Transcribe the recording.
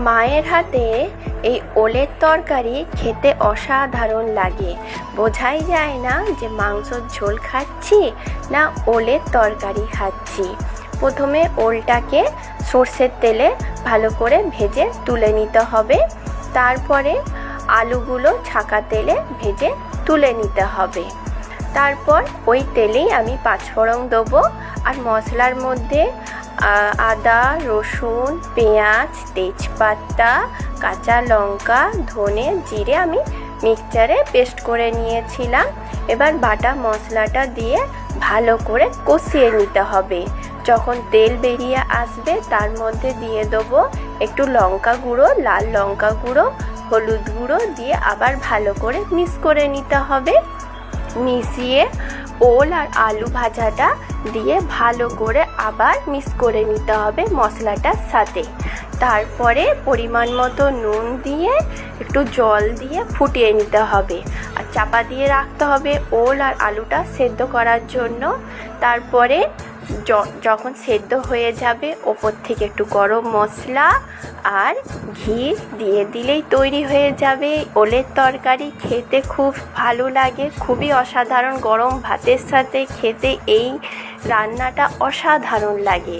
মায়ের হাতে এই ওলের তরকারি খেতে অসাধারণ লাগে। বোঝাই যায় না যে মাংসর ঝোল খাচ্ছি না ওলের তরকারি খাচ্ছি। প্রথমে ওলটাকে সর্ষের তেলে ভালো করে ভেজে তুলে নিতে হবে। তারপরে আলুগুলো ছাকা তেলে ভেজে তুলে নিতে হবে। তারপর ওই তেলেই আমি পাঁচফোড়ন দেবো। আর মশলার মধ্যে আদা, রসুন, পেঁয়াজ, তেজপাতা, কাঁচা লঙ্কা, ধনে, জিরে আমি মিক্সচারে পেস্ট করে নিয়েছিলাম। এবার বাটা মশলাটা দিয়ে ভালো করে কষিয়ে নিতে হবে। যখন তেল বেরিয়ে আসবে তার মধ্যে দিয়ে দেবো একটু লঙ্কা গুঁড়ো, লাল লঙ্কা গুঁড়ো, হলুদ গুঁড়ো দিয়ে আবার ভালো করে মিক্স করে নিতে হবে। মিশিয়ে ওল আর আলু ভাজাটা দিয়ে ভালো করে আবার মিক্স করে নিতে হবে মশলাটার সাথে। তারপরে পরিমাণ মতো নুন দিয়ে একটু জল দিয়ে ফুটিয়ে নিতে হবে আর চাপা দিয়ে রাখতে হবে ওল আর আলুটা সেদ্ধ করার জন্য। তারপরে যখন সেদ্ধ হয়ে যাবে ওপর থেকে একটু গরম মশলা আর ঘি দিয়ে দিলেই তৈরি হয়ে যাবে ওলের তরকারি। খেতে খুব ভালো লাগে, খুবই অসাধারণ। গরম ভাতের সাথে খেতে এই রান্নাটা অসাধারণ লাগে।